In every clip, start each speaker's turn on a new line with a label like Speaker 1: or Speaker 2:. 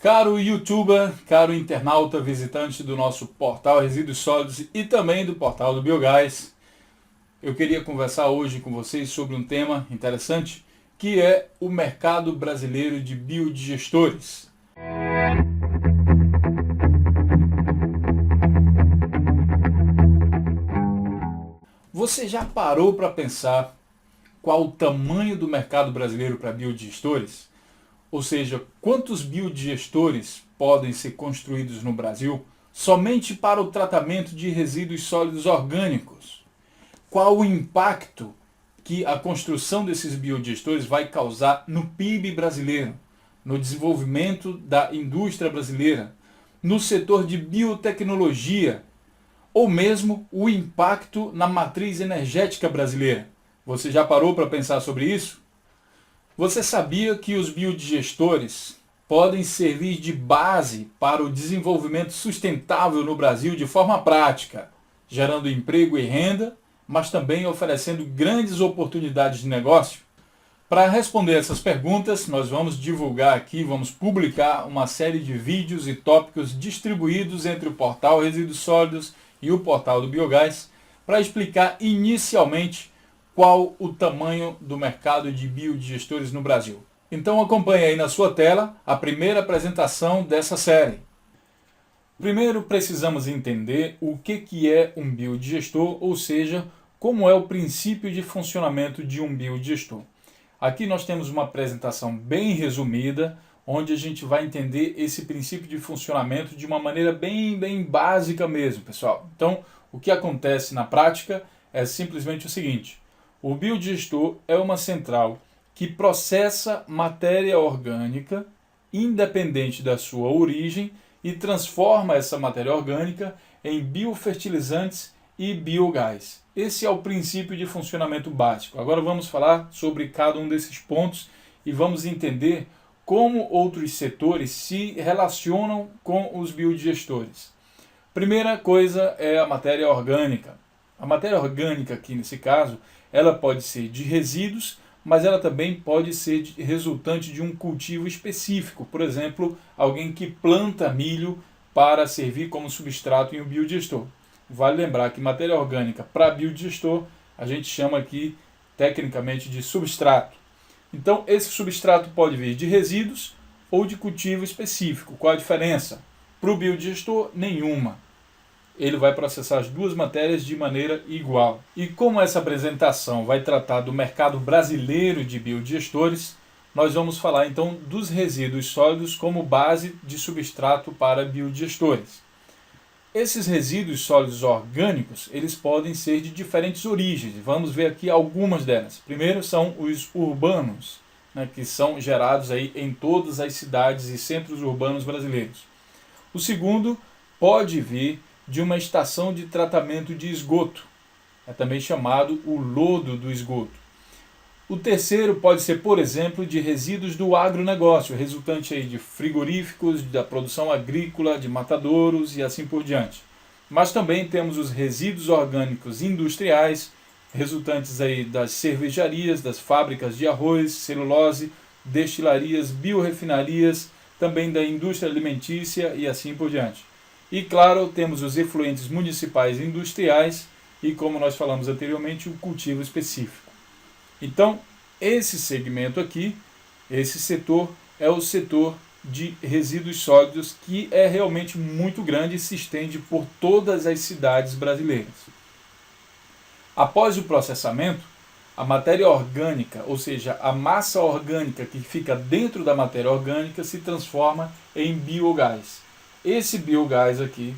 Speaker 1: Caro youtuber, caro internauta visitante do nosso portal Resíduos Sólidos e também do portal do Biogás, eu queria conversar hoje com vocês sobre um tema interessante, que é o mercado brasileiro de biodigestores. Você já parou para pensar qual o tamanho do mercado brasileiro para biodigestores? Ou seja, quantos biodigestores podem ser construídos no Brasil somente para o tratamento de resíduos sólidos orgânicos? Qual o impacto que a construção desses biodigestores vai causar no PIB brasileiro, no desenvolvimento da indústria brasileira, no setor de biotecnologia, ou mesmo o impacto na matriz energética brasileira? Você já parou para pensar sobre isso? Você sabia que os biodigestores podem servir de base para o desenvolvimento sustentável no Brasil de forma prática, gerando emprego e renda, mas também oferecendo grandes oportunidades de negócio? Para responder essas perguntas, nós vamos divulgar aqui, vamos publicar uma série de vídeos e tópicos distribuídos entre o portal Resíduos Sólidos e o portal do Biogás, para explicar inicialmente qual o tamanho do mercado de biodigestores no Brasil. Então acompanhe aí na sua tela a primeira apresentação dessa série. Primeiro precisamos entender o que é um biodigestor, ou seja, como é o princípio de funcionamento de um biodigestor. Aqui nós temos uma apresentação bem resumida, onde a gente vai entender esse princípio de funcionamento de uma maneira bem básica mesmo, pessoal. Então, o que acontece na prática é simplesmente o seguinte: o biodigestor é uma central que processa matéria orgânica, independente da sua origem, e transforma essa matéria orgânica em biofertilizantes e biogás. Esse é o princípio de funcionamento básico. Agora vamos falar sobre cada um desses pontos e vamos entender como outros setores se relacionam com os biodigestores. Primeira coisa é a matéria orgânica. A matéria orgânica aqui nesse caso, ela pode ser de resíduos, mas ela também pode ser resultante de um cultivo específico. Por exemplo, alguém que planta milho para servir como substrato em um biodigestor. Vale lembrar que matéria orgânica para biodigestor a gente chama aqui tecnicamente de substrato. Então esse substrato pode vir de resíduos ou de cultivo específico. Qual a diferença? Para o biodigestor, nenhuma. Ele vai processar as duas matérias de maneira igual. E como essa apresentação vai tratar do mercado brasileiro de biodigestores, nós vamos falar então dos resíduos sólidos como base de substrato para biodigestores. Esses resíduos sólidos orgânicos, eles podem ser de diferentes origens. Vamos ver aqui algumas delas. Primeiro são os urbanos, que são gerados aí em todas as cidades e centros urbanos brasileiros. O segundo pode vir de uma estação de tratamento de esgoto, é também chamado o lodo do esgoto. O terceiro pode ser, por exemplo, de resíduos do agronegócio, resultante aí de frigoríficos, da produção agrícola, de matadouros e assim por diante. Mas também temos os resíduos orgânicos industriais, resultantes aí das cervejarias, das fábricas de arroz, celulose, destilarias, biorrefinarias, também da indústria alimentícia e assim por diante. E claro, temos os efluentes municipais e industriais e, como nós falamos anteriormente, o cultivo específico. Então, esse segmento aqui, esse setor, é o setor de resíduos sólidos, que é realmente muito grande e se estende por todas as cidades brasileiras. Após o processamento, a matéria orgânica, ou seja, a massa orgânica que fica dentro da matéria orgânica, se transforma em biogás. Esse biogás aqui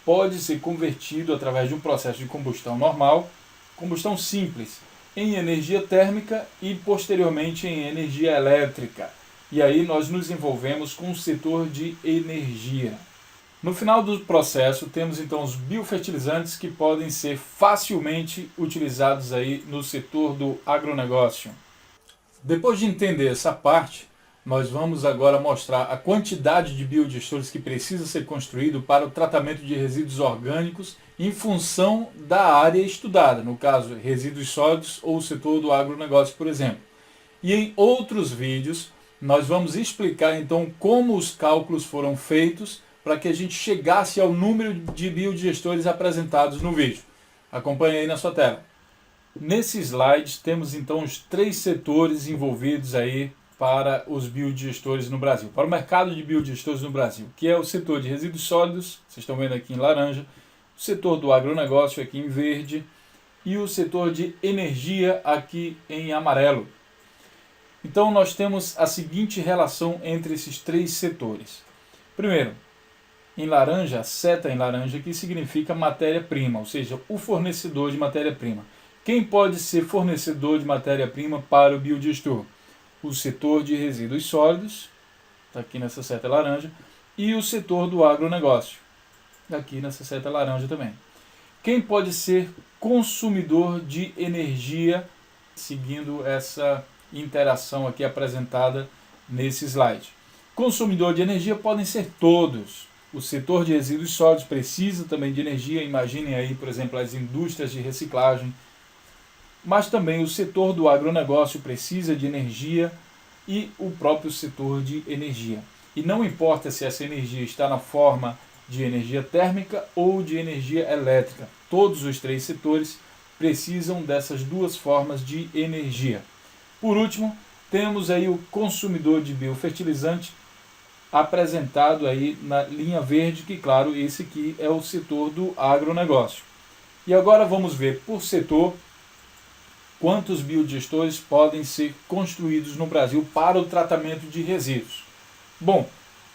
Speaker 1: pode ser convertido através de um processo de combustão normal, combustão simples, em energia térmica e posteriormente em energia elétrica. E aí nós nos envolvemos com o setor de energia. No final do processo temos então os biofertilizantes, que podem ser facilmente utilizados aí no setor do agronegócio. Depois de entender essa parte, nós vamos agora mostrar a quantidade de biodigestores que precisa ser construído para o tratamento de resíduos orgânicos em função da área estudada, no caso, resíduos sólidos ou o setor do agronegócio, por exemplo. E em outros vídeos Nós vamos explicar então como os cálculos foram feitos para que a gente chegasse ao número de biodigestores apresentados no vídeo. Acompanhe aí na sua tela. Nesse slide temos então os 3 setores envolvidos aí para os biodigestores no Brasil, para o mercado de biodigestores no Brasil, que é o setor de resíduos sólidos, vocês estão vendo aqui em laranja, o setor do agronegócio aqui em verde e o setor de energia aqui em amarelo. Então nós temos a seguinte relação entre esses 3 setores. Primeiro, em laranja, a seta em laranja aqui significa matéria-prima, ou seja, o fornecedor de matéria-prima. Quem pode ser fornecedor de matéria-prima para o biodigestor? O setor de resíduos sólidos, está aqui nessa seta laranja, e o setor do agronegócio, aqui nessa seta laranja também. Quem pode ser consumidor de energia, seguindo essa interação aqui apresentada nesse slide. Consumidor de energia podem ser todos. O setor de resíduos sólidos precisa também de energia, imaginem aí, por exemplo, as indústrias de reciclagem, mas também o setor do agronegócio precisa de energia e o próprio setor de energia. E não importa se essa energia está na forma de energia térmica ou de energia elétrica, todos os 3 setores precisam dessas 2 formas de energia. Por último, temos aí o consumidor de biofertilizante, apresentado aí na linha verde, que claro, esse aqui é o setor do agronegócio. E agora vamos ver por setor quantos biodigestores podem ser construídos no Brasil para o tratamento de resíduos. Bom,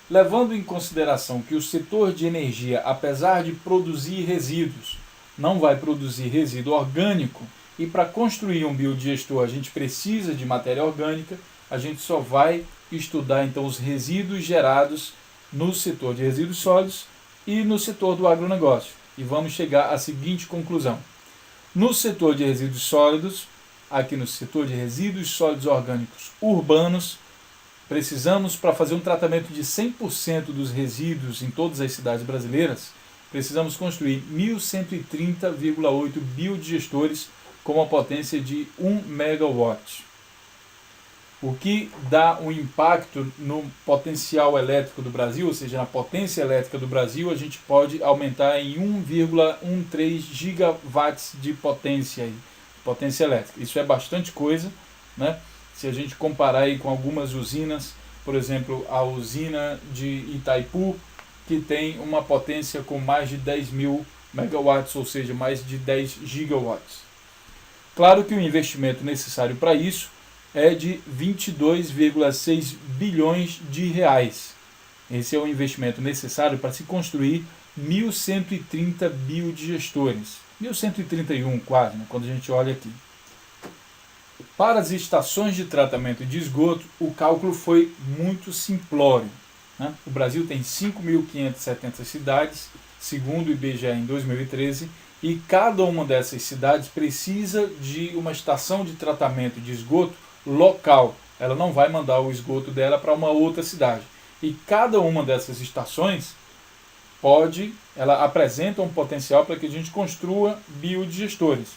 Speaker 1: levando em consideração que o setor de energia, apesar de produzir resíduos, não vai produzir resíduo orgânico, e para construir um biodigestor a gente precisa de matéria orgânica, a gente só vai estudar então os resíduos gerados no setor de resíduos sólidos e no setor do agronegócio. E vamos chegar à seguinte conclusão. No setor de resíduos sólidos, aqui no setor de resíduos sólidos orgânicos urbanos, precisamos, para fazer um tratamento de 100% dos resíduos em todas as cidades brasileiras, precisamos construir 1.130,8 biodigestores com uma potência de 1 megawatt. O que dá um impacto no potencial elétrico do Brasil, ou seja, na potência elétrica do Brasil, a gente pode aumentar em 1,13 gigawatts de potência elétrica. Isso é bastante coisa, né? Se a gente comparar aí com algumas usinas, por exemplo, a usina de Itaipu, que tem uma potência com mais de 10.000 megawatts, ou seja, mais de 10 gigawatts. Claro que o investimento necessário para isso é de 22,6 bilhões de reais. Esse é o investimento necessário para se construir 1.130 biodigestores. 1.131 quase, né, quando a gente olha aqui. Para as estações de tratamento de esgoto, o cálculo foi muito simplório, né? O Brasil tem 5.570 cidades, segundo o IBGE em 2013, e cada uma dessas cidades precisa de uma estação de tratamento de esgoto local. Ela não vai mandar o esgoto dela para uma outra cidade. E cada uma dessas estações ela apresenta um potencial para que a gente construa biodigestores.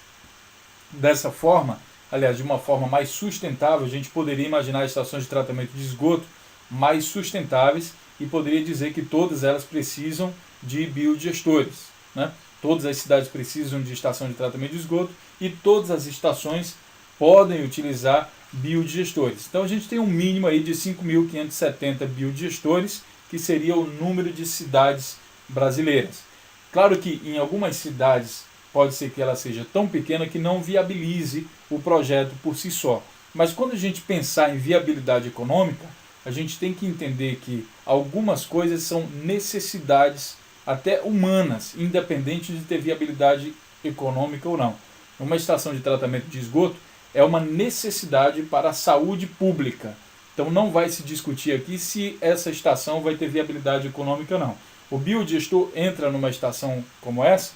Speaker 1: Dessa forma, aliás, de uma forma mais sustentável, a gente poderia imaginar estações de tratamento de esgoto mais sustentáveis e poderia dizer que todas elas precisam de biodigestores, né? Todas as cidades precisam de estação de tratamento de esgoto e todas as estações podem utilizar biodigestores. Então a gente tem um mínimo aí de 5.570 biodigestores, que seria o número de cidades brasileiras. Claro que em algumas cidades pode ser que ela seja tão pequena que não viabilize o projeto por si só. Mas quando a gente pensar em viabilidade econômica, a gente tem que entender que algumas coisas são necessidades até humanas, independente de ter viabilidade econômica ou não. Uma estação de tratamento de esgoto é uma necessidade para a saúde pública. Então não vai se discutir aqui se essa estação vai ter viabilidade econômica ou não. O biodigestor entra numa estação como essa,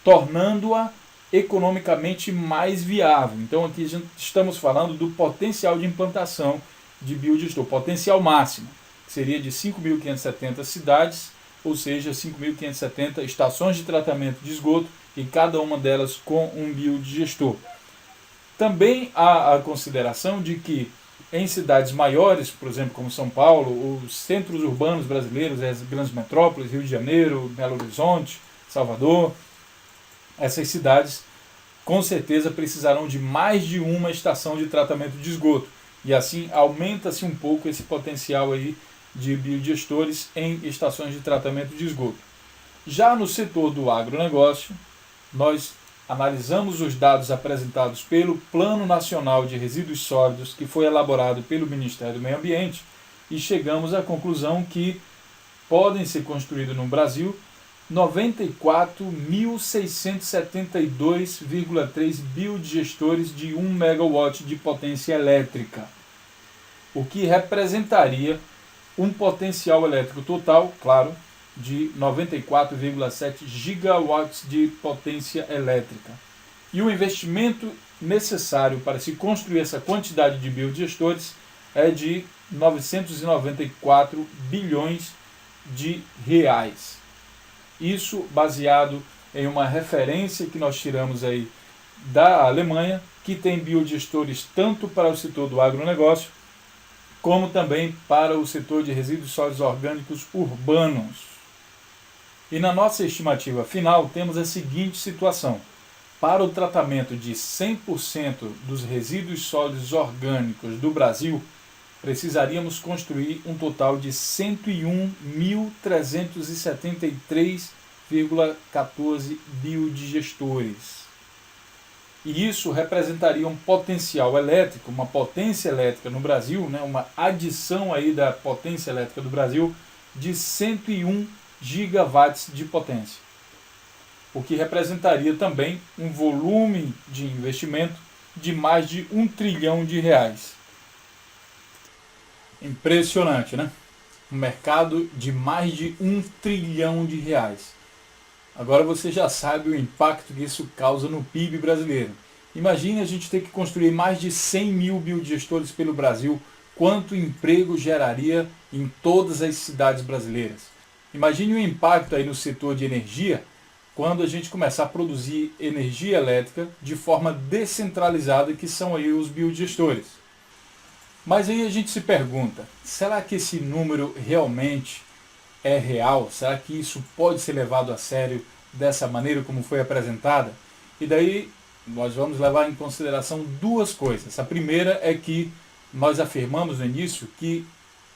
Speaker 1: tornando-a economicamente mais viável. Então aqui estamos falando do potencial de implantação de biodigestor, potencial máximo, que seria de 5.570 cidades, ou seja, 5.570 estações de tratamento de esgoto, e cada uma delas com um biodigestor. Também há a consideração de que em cidades maiores, por exemplo, como São Paulo, os centros urbanos brasileiros, as grandes metrópoles, Rio de Janeiro, Belo Horizonte, Salvador, essas cidades com certeza precisarão de mais de uma estação de tratamento de esgoto. E assim aumenta-se um pouco esse potencial aí de biodigestores em estações de tratamento de esgoto. Já no setor do agronegócio, nós analisamos os dados apresentados pelo Plano Nacional de Resíduos Sólidos, que foi elaborado pelo Ministério do Meio Ambiente, e chegamos à conclusão que podem ser construídos no Brasil 94.672,3 biodigestores de 1 megawatt de potência elétrica, o que representaria um potencial elétrico total, claro, de 94,7 gigawatts de potência elétrica. E o investimento necessário para se construir essa quantidade de biodigestores é de 994 bilhões de reais. Isso baseado em uma referência que nós tiramos aí da Alemanha, que tem biodigestores tanto para o setor do agronegócio, como também para o setor de resíduos sólidos orgânicos urbanos. E na nossa estimativa final temos a seguinte situação: para o tratamento de 100% dos resíduos sólidos orgânicos do Brasil, precisaríamos construir um total de 101.373,14 biodigestores. E isso representaria um potencial elétrico, uma potência elétrica no Brasil, né, uma adição aí da potência elétrica do Brasil de 101 gigawatts de potência, o que representaria também um volume de investimento de mais de R$ 1 trilhão. Impressionante, né? Um mercado de mais de R$ 1 trilhão. Agora você já sabe o impacto que isso causa no PIB brasileiro. Imagine a gente ter que construir mais de 100 mil biodigestores pelo Brasil, quanto emprego geraria em todas as cidades brasileiras. Imagine o impacto aí no setor de energia, quando a gente começar a produzir energia elétrica de forma descentralizada, que são aí os biodigestores. Mas aí a gente se pergunta, será que esse número realmente é real? Será que isso pode ser levado a sério dessa maneira como foi apresentada? E daí nós vamos levar em consideração duas coisas. A primeira é que nós afirmamos no início que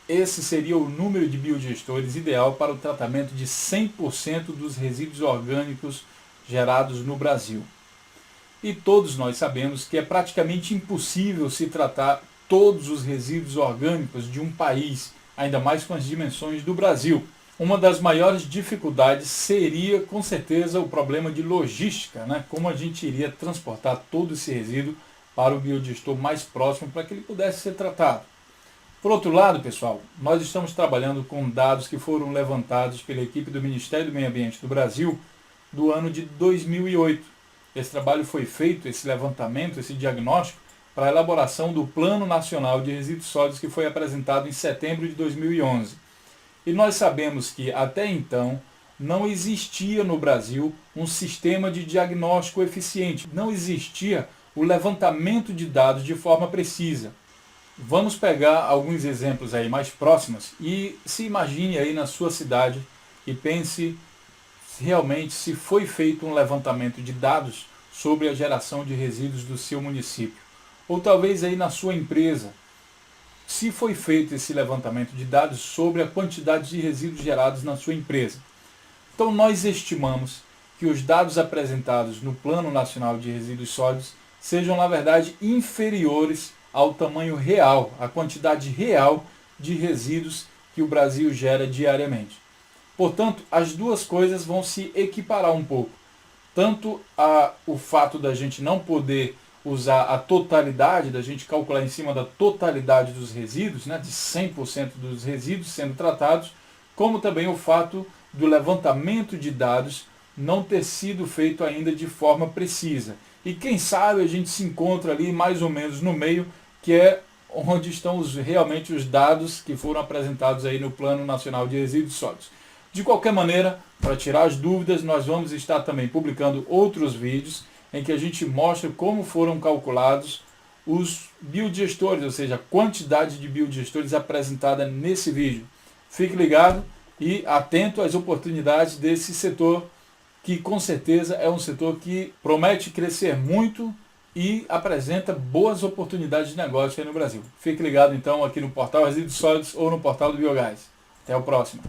Speaker 1: esse seria o número de biodigestores ideal para o tratamento de 100% dos resíduos orgânicos gerados no Brasil. E todos nós sabemos que é praticamente impossível se tratar todos os resíduos orgânicos de um país, ainda mais com as dimensões do Brasil. Uma das maiores dificuldades seria, com certeza, o problema de logística, né? Como a gente iria transportar todo esse resíduo para o biodigestor mais próximo para que ele pudesse ser tratado. Por outro lado, pessoal, nós estamos trabalhando com dados que foram levantados pela equipe do Ministério do Meio Ambiente do Brasil do ano de 2008. Esse trabalho foi feito, esse levantamento, esse diagnóstico, para a elaboração do Plano Nacional de Resíduos Sólidos que foi apresentado em setembro de 2011. E nós sabemos que, até então, não existia no Brasil um sistema de diagnóstico eficiente, não existia o levantamento de dados de forma precisa. Vamos pegar alguns exemplos aí mais próximos e se imagine aí na sua cidade e pense realmente se foi feito um levantamento de dados sobre a geração de resíduos do seu município. Ou talvez aí na sua empresa, se foi feito esse levantamento de dados sobre a quantidade de resíduos gerados na sua empresa. Então nós estimamos que os dados apresentados no Plano Nacional de Resíduos Sólidos sejam, na verdade, inferiores ao tamanho real, à quantidade real de resíduos que o Brasil gera diariamente. Portanto, as duas coisas vão se equiparar um pouco. Tanto o fato da gente não poder usar a totalidade, da gente calcular em cima da totalidade dos resíduos, né, de 100% dos resíduos sendo tratados, como também o fato do levantamento de dados não ter sido feito ainda de forma precisa. E quem sabe a gente se encontra ali mais ou menos no meio, que é onde estão realmente os dados que foram apresentados aí no Plano Nacional de Resíduos Sólidos. De qualquer maneira, para tirar as dúvidas, nós vamos estar também publicando outros vídeos em que a gente mostra como foram calculados os biodigestores, ou seja, a quantidade de biodigestores apresentada nesse vídeo. Fique ligado e atento às oportunidades desse setor, que com certeza é um setor que promete crescer muito e apresenta boas oportunidades de negócio aí no Brasil. Fique ligado então aqui no portal Resíduos Sólidos ou no portal do Biogás. Até o próximo.